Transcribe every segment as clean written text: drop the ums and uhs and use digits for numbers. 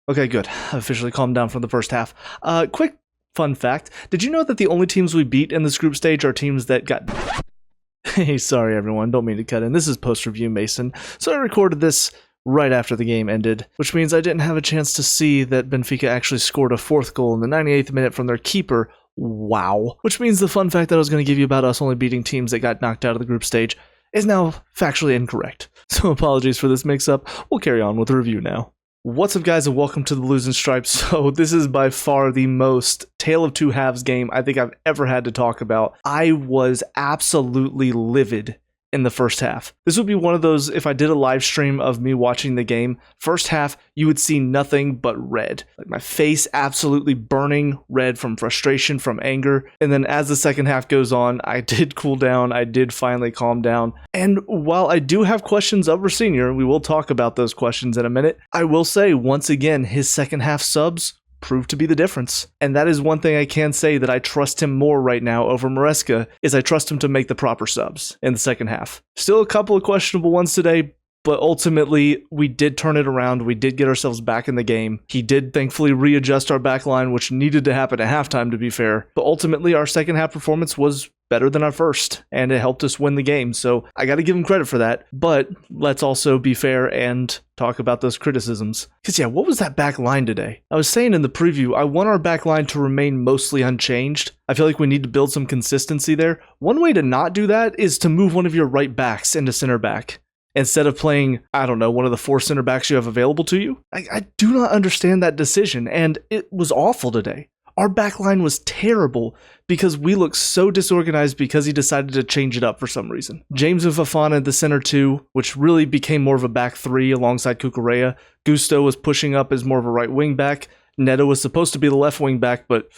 Okay, good. Officially calmed down from the first half. Quick fun fact. Did you know that the only teams we beat in this group stage are teams that got... Hey, sorry everyone, don't mean to cut in. This is post-review Mason. So I recorded this right after the game ended, which means I didn't have a chance to see that Benfica actually scored a fourth goal in the 98th minute from their keeper. Wow. Which means the fun fact that I was going to give you about us only beating teams that got knocked out of the group stage is now factually incorrect. So apologies for this mix-up. We'll carry on with the review now. What's up, guys, and welcome to the Losing Stripes. So this is by far the most Tale of Two Halves game I think I've ever had to talk about. I was absolutely livid in the first half. This would be one of those, if I did a live stream of me watching the game, first half, you would see nothing but red. Like my face absolutely burning red from frustration, from anger. And then as the second half goes on, I did cool down. I did finally calm down. And while I do have questions of Rosenior, we will talk about those questions in a minute, I will say once again, his second half subs proved to be the difference. And that is one thing I can say that I trust him more right now over Maresca, is I trust him to make the proper subs in the second half. Still a couple of questionable ones today, but ultimately we did turn it around. We did get ourselves back in the game. He did thankfully readjust our back line, which needed to happen at halftime, to be fair. But ultimately our second half performance was better than our first, and it helped us win the game. So I got to give him credit for that. But let's also be fair and talk about those criticisms. Because yeah, what was that back line today? I was saying in the preview, I want our back line to remain mostly unchanged. I feel like we need to build some consistency there. One way to not do that is to move one of your right backs into center back, instead of playing, I don't know, one of the four center backs you have available to you. I do not understand that decision, and it was awful today. Our back line was terrible because we looked so disorganized because he decided to change it up for some reason. James and Fofana at the center two, which really became more of a back three alongside Cucurella. Gusto was pushing up as more of a right wing back. Neto was supposed to be the left wing back, but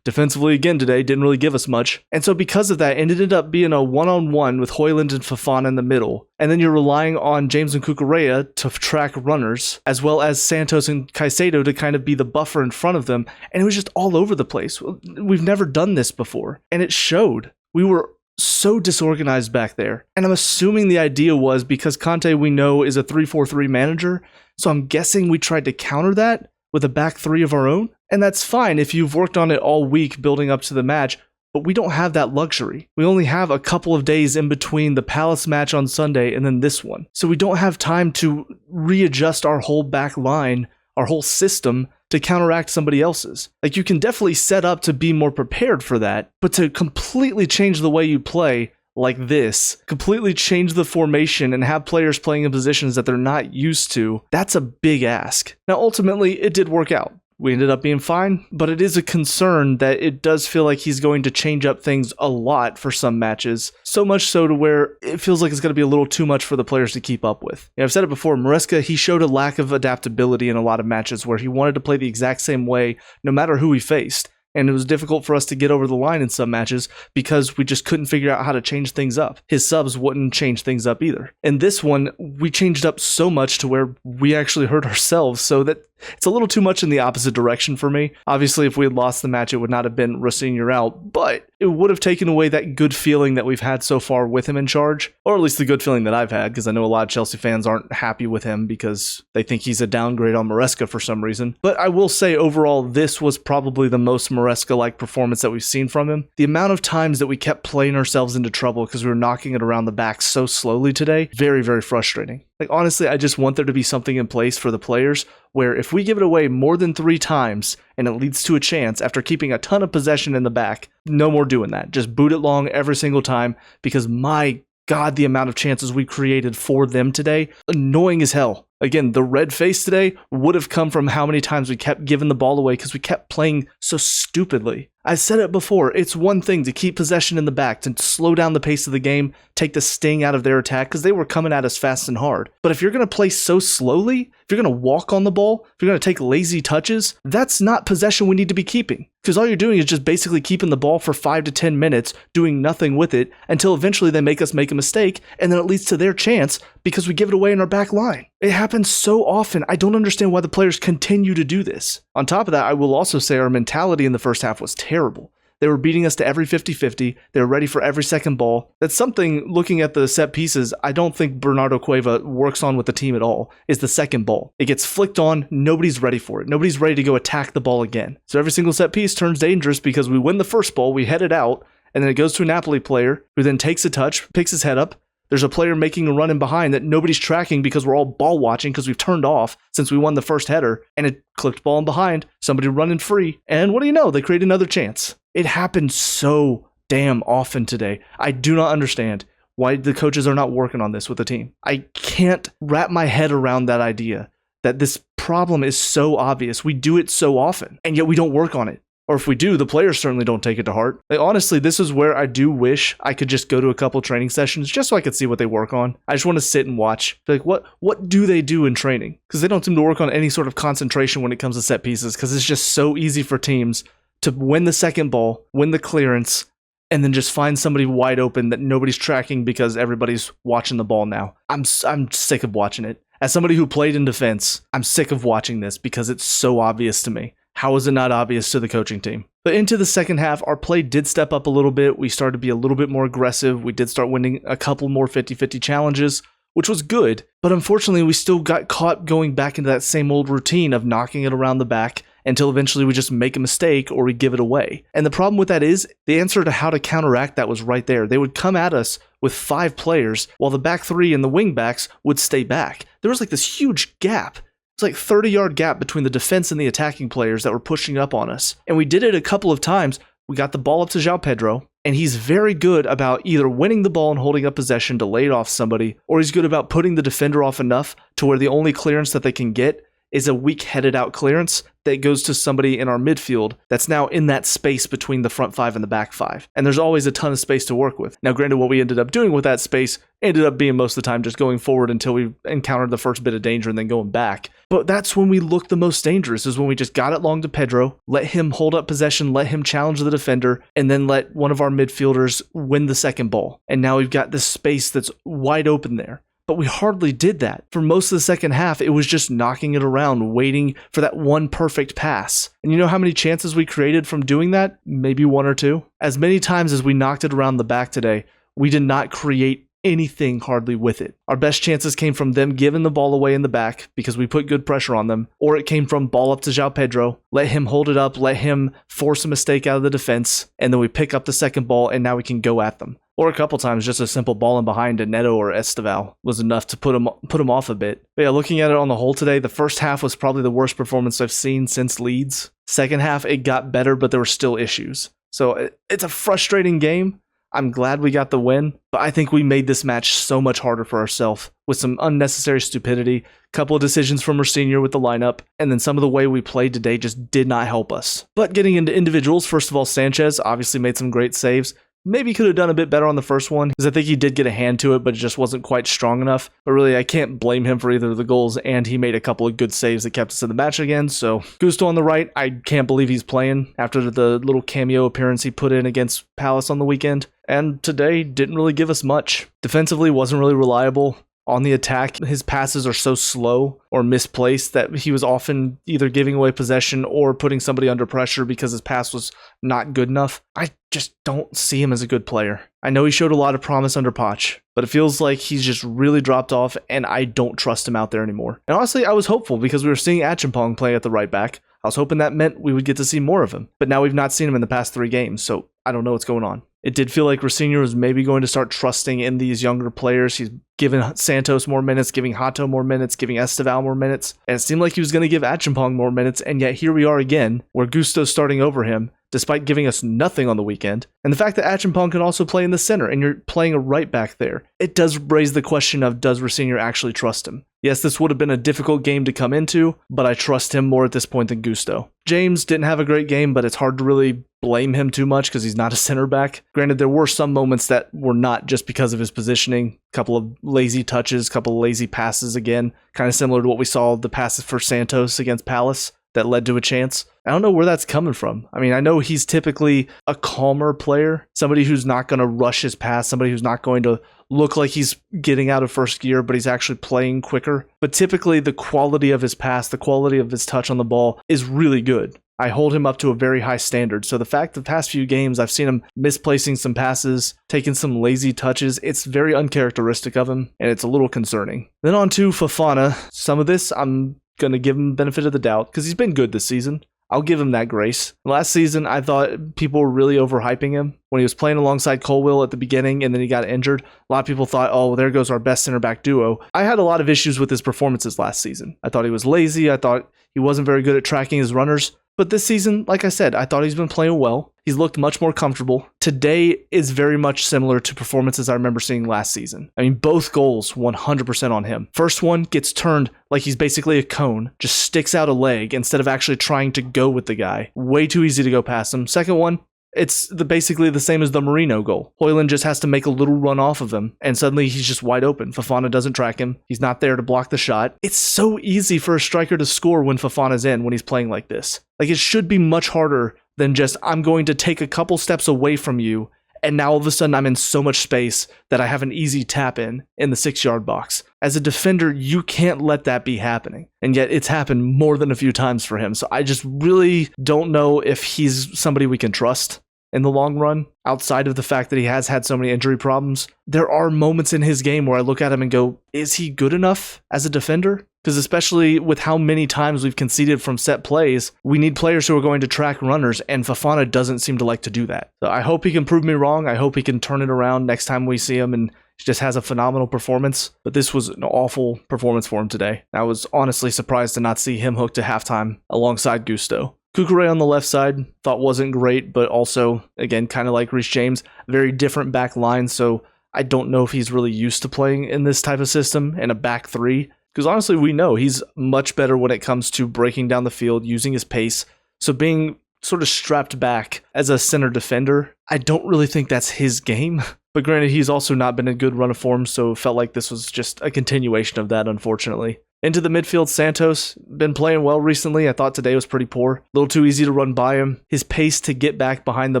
defensively again today didn't really give us much. And so because of that, it ended up being a one-on-one with Højlund and Fofana in the middle. And then you're relying on James and Cucurella to track runners, as well as Santos and Caicedo to kind of be the buffer in front of them. And it was just all over the place. We've never done this before. And it showed. We were so disorganized back there. And I'm assuming the idea was because Conte, we know, is a 3-4-3 manager. So I'm guessing we tried to counter that with a back three of our own. And that's fine if you've worked on it all week building up to the match, but we don't have that luxury. We only have a couple of days in between the Palace match on Sunday and then this one. So we don't have time to readjust our whole back line, our whole system, to counteract somebody else's. Like, you can definitely set up to be more prepared for that, but to completely change the way you play like this, completely change the formation and have players playing in positions that they're not used to, that's a big ask. Now, ultimately, it did work out. We ended up being fine, but it is a concern that it does feel like he's going to change up things a lot for some matches, so much so to where it feels like it's going to be a little too much for the players to keep up with. I've said it before, Maresca, he showed a lack of adaptability in a lot of matches where he wanted to play the exact same way no matter who he faced. And it was difficult for us to get over the line in some matches because we just couldn't figure out how to change things up. His subs wouldn't change things up either. And this one, we changed up so much to where we actually hurt ourselves, so that it's a little too much in the opposite direction for me. Obviously, if we had lost the match, it would not have been Rosenior out, but it would have taken away that good feeling that we've had so far with him in charge, or at least the good feeling that I've had, because I know a lot of Chelsea fans aren't happy with him because they think he's a downgrade on Maresca for some reason. But I will say, overall, this was probably the most Maresca-like performance that we've seen from him. The amount of times that we kept playing ourselves into trouble because we were knocking it around the back so slowly today, very, very frustrating. Like, honestly, I just want there to be something in place for the players where if we give it away more than 3 times and it leads to a chance after keeping a ton of possession in the back, no more doing that. Just boot it long every single time, because my God, the amount of chances we created for them today, annoying as hell. Again, the red face today would have come from how many times we kept giving the ball away because we kept playing so stupidly. I said it before, it's one thing to keep possession in the back, to slow down the pace of the game, take the sting out of their attack, because they were coming at us fast and hard. But if you're going to play so slowly, if you're going to walk on the ball, if you're going to take lazy touches, that's not possession we need to be keeping. Because all you're doing is just basically keeping the ball for 5 to 10 minutes, doing nothing with it, until eventually they make us make a mistake, and then it leads to their chance because we give it away in our back line. It happens so often. I don't understand why the players continue to do this. On top of that, I will also say our mentality in the first half was terrible. They were beating us to every 50-50. They were ready for every second ball. That's something, looking at the set pieces, I don't think Bernardo Cueva works on with the team at all, is the second ball. It gets flicked on, nobody's ready for it. Nobody's ready to go attack the ball again. So every single set piece turns dangerous because we win the first ball, we head it out, and then it goes to a Napoli player who then takes a touch, picks his head up. There's a player making a run in behind that nobody's tracking because we're all ball watching because we've turned off since we won the first header, and it clipped ball in behind, somebody running free, and what do you know, they create another chance. It happened so damn often today. I do not understand why the coaches are not working on this with the team. I can't wrap my head around that idea that this problem is so obvious. We do it so often, and yet we don't work on it. Or if we do, the players certainly don't take it to heart. Like, honestly, this is where I do wish I could just go to a couple training sessions just so I could see what they work on. I just want to sit and watch. Like, what do they do in training? Because they don't seem to work on any sort of concentration when it comes to set pieces, because it's just so easy for teams to win the second ball, win the clearance, and then just find somebody wide open that nobody's tracking because everybody's watching the ball now. I'm sick of watching it. As somebody who played in defense, I'm sick of watching this because it's so obvious to me. How is it not obvious to the coaching team? But into the second half, our play did step up a little bit. We started to be a little bit more aggressive. We did start winning a couple more 50-50 challenges, which was good. But unfortunately, we still got caught going back into that same old routine of knocking it around the back until eventually we just make a mistake or we give it away. And the problem with that is the answer to how to counteract that was right there. They would come at us with 5 players while the back 3 and the wing backs would stay back. There was like this huge gap. It's like 30-yard gap between the defense and the attacking players that were pushing up on us. And we did it a couple of times. We got the ball up to Joao Pedro, and he's very good about either winning the ball and holding up possession to lay it off somebody, or he's good about putting the defender off enough to where the only clearance that they can get is a weak headed out clearance that goes to somebody in our midfield that's now in that space between the front 5 and the back 5. And there's always a ton of space to work with. Now, granted, what we ended up doing with that space ended up being most of the time just going forward until we encountered the first bit of danger and then going back. But that's when we looked the most dangerous, is when we just got it long to Pedro, let him hold up possession, let him challenge the defender, and then let one of our midfielders win the second ball. And now we've got this space that's wide open there. But we hardly did that. For most of the second half, it was just knocking it around, waiting for that one perfect pass. And you know how many chances we created from doing that? Maybe 1 or 2. As many times as we knocked it around the back today, we did not create anything hardly with it. Our best chances came from them giving the ball away in the back because we put good pressure on them, or it came from ball up to Joao Pedro, let him hold it up, let him force a mistake out of the defense, and then we pick up the second ball and now we can go at them. Or a couple times, just a simple ball in behind to Neto or Esteval was enough to put him off a bit. But yeah, looking at it on the whole today, the first half was probably the worst performance I've seen since Leeds. Second half, it got better, but there were still issues. So it's a frustrating game. I'm glad we got the win, but I think we made this match so much harder for ourselves with some unnecessary stupidity, a couple of decisions from Rosenior with the lineup, and then some of the way we played today just did not help us. But getting into individuals, first of all, Sanchez obviously made some great saves. Maybe could have done a bit better on the first one, because I think he did get a hand to it, but it just wasn't quite strong enough. But really, I can't blame him for either of the goals, and he made a couple of good saves that kept us in the match again. So Gusto on the right, I can't believe he's playing after the little cameo appearance he put in against Palace on the weekend. And today didn't really give us much. Defensively, wasn't really reliable. On the attack, his passes are so slow or misplaced that he was often either giving away possession or putting somebody under pressure because his pass was not good enough. I just don't see him as a good player. I know he showed a lot of promise under Poch, but it feels like he's just really dropped off and I don't trust him out there anymore. And honestly, I was hopeful because we were seeing Achimpong play at the right back. I was hoping that meant we would get to see more of him, but now we've not seen him in the past 3 games, so I don't know what's going on. It did feel like Rosenior was maybe going to start trusting in these younger players. He's giving Santos more minutes, giving Hato more minutes, giving Esteval more minutes, and it seemed like he was going to give Achimpong more minutes, and yet here we are again, where Gusto's starting over him, despite giving us nothing on the weekend. And the fact that Achimpong can also play in the center, and you're playing a right back there, it does raise the question of, does Rosenior actually trust him? Yes, this would have been a difficult game to come into, but I trust him more at this point than Gusto. James didn't have a great game, but it's hard to really blame him too much because he's not a center back. Granted, there were some moments that were not just because of his positioning. A couple of lazy touches, a couple of lazy passes again, kind of similar to what we saw the passes for Santos against Palace that led to a chance. I don't know where that's coming from. I mean, I know he's typically a calmer player, somebody who's not going to rush his pass, somebody who's not going to look like he's getting out of first gear, but he's actually playing quicker. But typically the quality of his pass, the quality of his touch on the ball is really good. I hold him up to a very high standard. So the fact the past few games I've seen him misplacing some passes, taking some lazy touches, it's very uncharacteristic of him, and it's a little concerning. Then on to Fofana. Some of this I'm going to give him benefit of the doubt because he's been good this season. I'll give him that grace. Last season, I thought people were really overhyping him. When he was playing alongside Colwill at the beginning and then he got injured, a lot of people thought, oh, there goes our best center back duo. I had a lot of issues with his performances last season. I thought he was lazy. I thought he wasn't very good at tracking his runners. But this season, like I said, I thought he's been playing well. He's looked much more comfortable. Today is very much similar to performances I remember seeing last season. I mean, both goals, 100% on him. First one gets turned like he's basically a cone, just sticks out a leg instead of actually trying to go with the guy. Way too easy to go past him. Second one, it's basically the same as the Marino goal. Højlund just has to make a little run off of him, and suddenly he's just wide open. Fofana doesn't track him. He's not there to block the shot. It's so easy for a striker to score when Fofana's in when he's playing like this. Like, it should be much harder than just, I'm going to take a couple steps away from you, and now all of a sudden I'm in so much space that I have an easy tap in the 6-yard box. As a defender, you can't let that be happening. And yet it's happened more than a few times for him. So I just really don't know if he's somebody we can trust in the long run, outside of the fact that he has had so many injury problems. There are moments in his game where I look at him and go, is he good enough as a defender? Because especially with how many times we've conceded from set plays, we need players who are going to track runners, and Fofana doesn't seem to like to do that. So I hope he can prove me wrong. I hope he can turn it around next time we see him and he just has a phenomenal performance. But this was an awful performance for him today. I was honestly surprised to not see him hooked to halftime alongside Gusto. Cucurella on the left side, thought wasn't great, but also, again, kind of like Reece James, very different back line, so I don't know if he's really used to playing in this type of system in a back three, because honestly, we know he's much better when it comes to breaking down the field, using his pace, so being sort of strapped back as a center defender, I don't really think that's his game. But granted, he's also not been in a good run of form, so it felt like this was just a continuation of that, unfortunately. Into the midfield, Santos, been playing well recently. I thought today was pretty poor. A little too easy to run by him. His pace to get back behind the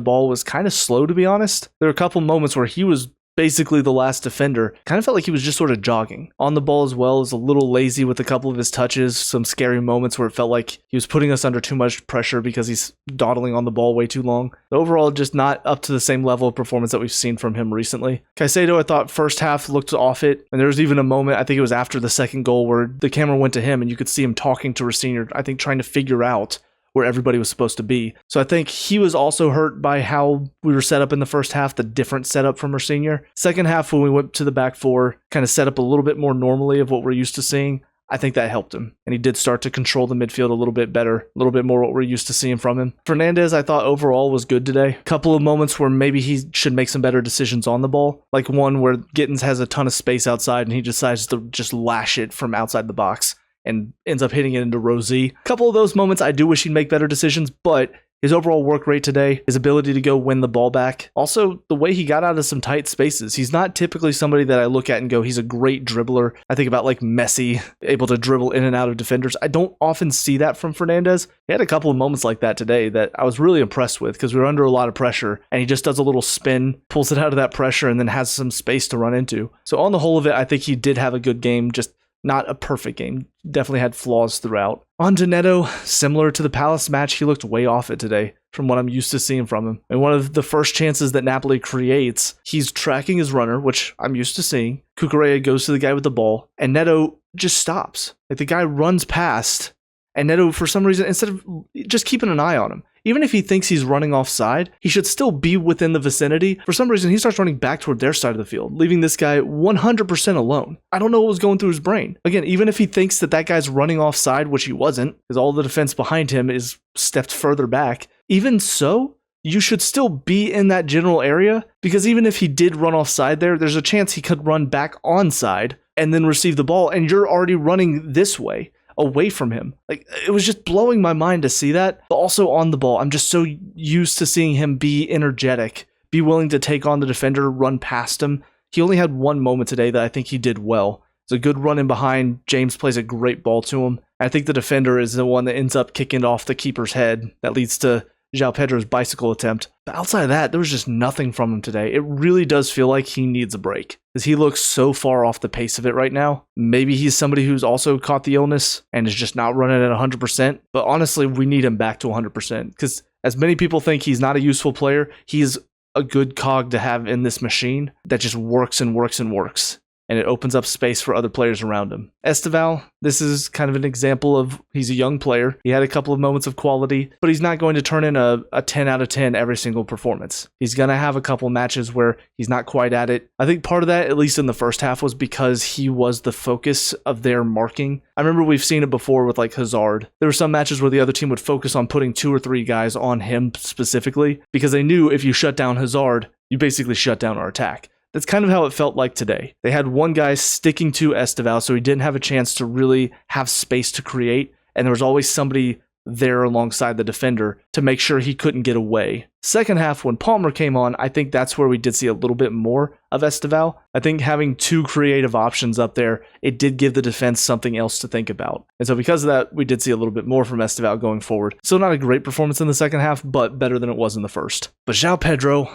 ball was kind of slow, to be honest. There were a couple moments where he was basically the last defender. Kind of felt like he was just sort of jogging. On the ball as well, is a little lazy with a couple of his touches. Some scary moments where it felt like he was putting us under too much pressure because he's dawdling on the ball way too long. But overall, just not up to the same level of performance that we've seen from him recently. Caicedo, I thought first half looked off it. And there was even a moment, I think it was after the second goal, where the camera went to him and you could see him talking to Rosenior, I think trying to figure out where everybody was supposed to be. So I think he was also hurt by how we were set up in the first half, the different setup from Rosenior. Second half, when we went to the back four, kind of set up a little bit more normally of what we're used to seeing, I think that helped him. And he did start to control the midfield a little bit better, a little bit more what we're used to seeing from him. Fernandez, I thought overall was good today. A couple of moments where maybe he should make some better decisions on the ball. Like one where Gittins has a ton of space outside and he decides to just lash it from outside the box and ends up hitting it into Rosie. A couple of those moments, I do wish he'd make better decisions, but his overall work rate today, his ability to go win the ball back, also the way he got out of some tight spaces. He's not typically somebody that I look at and go, he's a great dribbler. I think about like Messi, able to dribble in and out of defenders. I don't often see that from Fernandez. He had a couple of moments like that today that I was really impressed with because we were under a lot of pressure and he just does a little spin, pulls it out of that pressure, and then has some space to run into. So on the whole of it, I think he did have a good game, just not a perfect game. Definitely had flaws throughout. On to Neto, similar to the Palace match, he looked way off it today from what I'm used to seeing from him. And one of the first chances that Napoli creates, he's tracking his runner, which I'm used to seeing. Cucurella goes to the guy with the ball, and Neto just stops. Like the guy runs past, and Neto, for some reason, instead of just keeping an eye on him, even if he thinks he's running offside, he should still be within the vicinity. For some reason, he starts running back toward their side of the field, leaving this guy 100% alone. I don't know what was going through his brain. Again, even if he thinks that that guy's running offside, which he wasn't, because all the defense behind him is stepped further back, even so, you should still be in that general area, because even if he did run offside there's a chance he could run back onside and then receive the ball, and you're already running this way, away from him. Like, it was just blowing my mind to see that. But also on the ball, I'm just so used to seeing him be energetic, be willing to take on the defender, run past him. He only had one moment today that I think he did well. It's a good run in behind. James plays a great ball to him. I think the defender is the one that ends up kicking it off the keeper's head. That leads to Joao Pedro's bicycle attempt. But outside of that, there was just nothing from him today. It really does feel like he needs a break, because he looks so far off the pace of it right now. Maybe he's somebody who's also caught the illness and is just not running at 100%. But honestly, we need him back to 100%, because as many people think he's not a useful player, he's a good cog to have in this machine that just works and works and works. And it opens up space for other players around him. Esteval, this is kind of an example of, he's a young player. He had a couple of moments of quality, but he's not going to turn in a 10 out of 10 every single performance. He's going to have a couple matches where he's not quite at it. I think part of that, at least in the first half, was because he was the focus of their marking. I remember we've seen it before with like Hazard. There were some matches where the other team would focus on putting 2 or 3 guys on him specifically, because they knew if you shut down Hazard, you basically shut down our attack. That's kind of how it felt like today. They had one guy sticking to Esteval, so he didn't have a chance to really have space to create, and there was always somebody there alongside the defender to make sure he couldn't get away. Second half, when Palmer came on, I think that's where we did see a little bit more of Esteval. I think having 2 creative options up there, it did give the defense something else to think about. And so because of that, we did see a little bit more from Esteval going forward. Still not a great performance in the second half, but better than it was in the first. But Joao Pedro,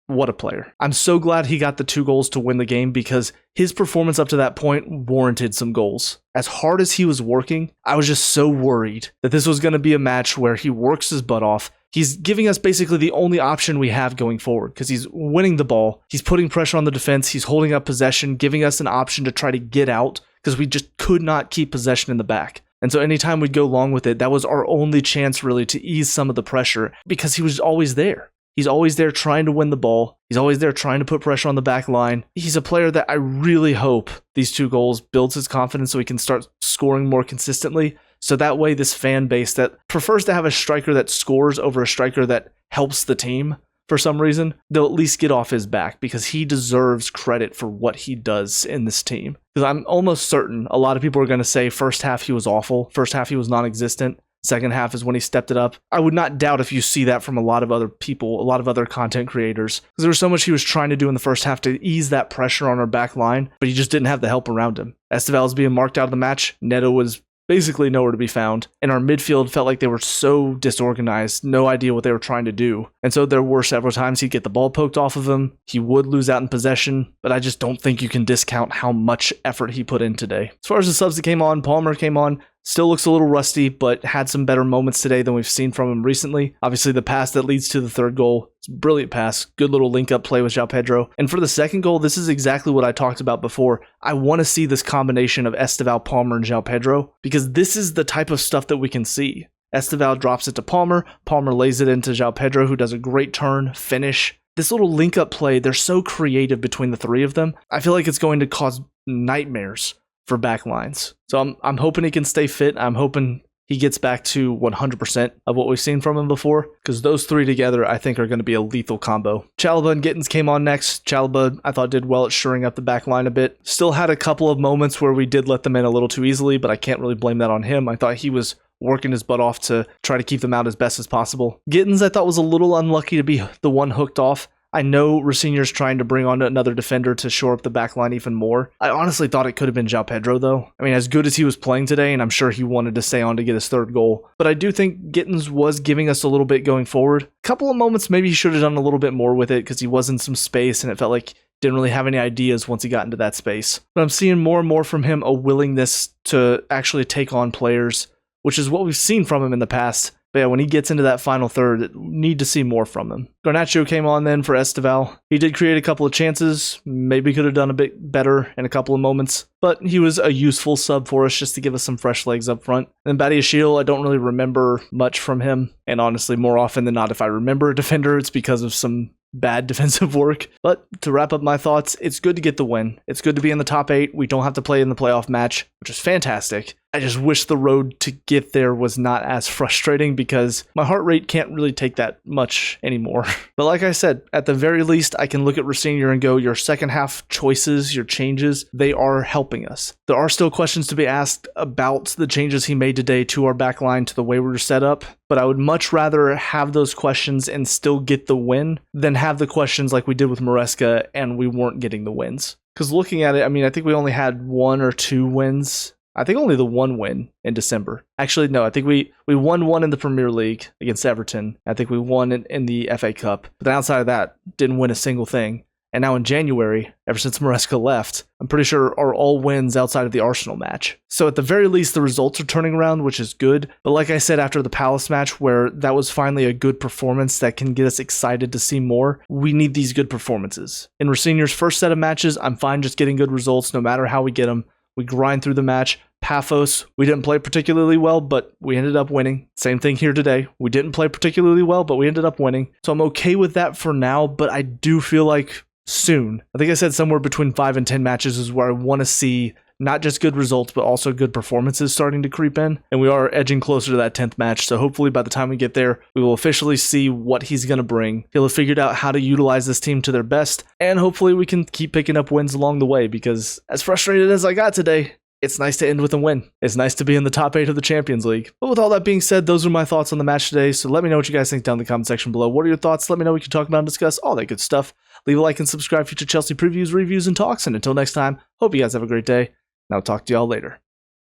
what a player. I'm so glad he got the 2 goals to win the game, because his performance up to that point warranted some goals. As hard as he was working, I was just so worried that this was going to be a match where he works his butt off. He's giving us basically the only option we have going forward, because he's winning the ball, he's putting pressure on the defense, he's holding up possession, giving us an option to try to get out, because we just could not keep possession in the back. And so anytime we'd go long with it, that was our only chance really to ease some of the pressure, because he was always there. He's always there trying to win the ball. He's always there trying to put pressure on the back line. He's a player that I really hope these 2 goals builds his confidence so he can start scoring more consistently. So that way this fan base that prefers to have a striker that scores over a striker that helps the team for some reason, they'll at least get off his back, because he deserves credit for what he does in this team. Because I'm almost certain a lot of people are going to say first half he was awful, first half he was non-existent. Second half is when he stepped it up. I would not doubt if you see that from a lot of other people, a lot of other content creators, because there was so much he was trying to do in the first half to ease that pressure on our back line, but he just didn't have the help around him. Esteval was being marked out of the match. Neto was basically nowhere to be found, and our midfield felt like they were so disorganized, no idea what they were trying to do. And so there were several times he'd get the ball poked off of him, he would lose out in possession, but I just don't think you can discount how much effort he put in today. As far as the subs that came on, Palmer came on, still looks a little rusty, but had some better moments today than we've seen from him recently. Obviously, the pass that leads to the third goal, it's a brilliant pass. Good little link-up play with Joao Pedro. And for the second goal, this is exactly what I talked about before. I want to see this combination of Esteval, Palmer, and Joao Pedro, because this is the type of stuff that we can see. Esteval drops it to Palmer. Palmer lays it into Joao Pedro, who does a great turn, finish. This little link-up play, they're so creative between the 3 of them. I feel like it's going to cause nightmares for back lines. So I'm hoping he can stay fit. I'm hoping he gets back to 100% of what we've seen from him before, because those 3 together I think are going to be a lethal combo. Chalobah and Gittins came on next. Chalobah I thought did well at shoring up the back line a bit. Still had a couple of moments where we did let them in a little too easily, but I can't really blame that on him. I thought he was working his butt off to try to keep them out as best as possible. Gittins I thought was a little unlucky to be the one hooked off. I know Rosenior's trying to bring on another defender to shore up the back line even more. I honestly thought it could have been Joao Pedro, though. I mean, as good as he was playing today, and I'm sure he wanted to stay on to get his 3rd goal, but I do think Gittins was giving us a little bit going forward. A couple of moments maybe he should have done a little bit more with it, because he was in some space, and it felt like didn't really have any ideas once he got into that space. But I'm seeing more and more from him a willingness to actually take on players, which is what we've seen from him in the past. But yeah, when he gets into that final third, need to see more from him. Garnacho came on then for Esteval. He did create a couple of chances, maybe could have done a bit better in a couple of moments, but he was a useful sub for us just to give us some fresh legs up front. And then Badiashile, I don't really remember much from him, and honestly, more often than not, if I remember a defender, it's because of some bad defensive work. But to wrap up my thoughts, it's good to get the win. It's good to be in the top 8. We don't have to play in the playoff match, which is fantastic. I just wish the road to get there was not as frustrating, because my heart rate can't really take that much anymore. But like I said, at the very least, I can look at Rosenior and go, your second half choices, your changes, they are helping us. There are still questions to be asked about the changes he made today to our back line, to the way we were set up, but I would much rather have those questions and still get the win than have the questions like we did with Maresca and we weren't getting the wins. Because looking at it, I mean, I think we only had 1 or 2 wins I think only the one win in December. Actually, no, I think we won one in the Premier League against Everton. I think we won in the FA Cup. But then outside of that, didn't win a single thing. And now in January, ever since Maresca left, I'm pretty sure are all wins outside of the Arsenal match. So at the very least, the results are turning around, which is good. But like I said, after the Palace match, where that was finally a good performance that can get us excited to see more, we need these good performances. In Rosenior's first set of matches, I'm fine just getting good results no matter how we get them. We grind through the match. Paphos, we didn't play particularly well, but we ended up winning. Same thing here today. We didn't play particularly well, but we ended up winning. So I'm okay with that for now, but I do feel like soon, I think I said somewhere between 5 and 10 matches is where I want to see not just good results, but also good performances starting to creep in. And we are edging closer to that 10th match. So hopefully by the time we get there, we will officially see what he's going to bring. He'll have figured out how to utilize this team to their best. And hopefully we can keep picking up wins along the way, because as frustrated as I got today, it's nice to end with a win. It's nice to be in the top 8 of the Champions League. But with all that being said, those are my thoughts on the match today. So let me know what you guys think down in the comment section below. What are your thoughts? Let me know. We can talk about and discuss all that good stuff. Leave a like and subscribe for future Chelsea previews, reviews, and talks. And until next time, hope you guys have a great day. And I'll talk to y'all later.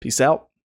Peace out.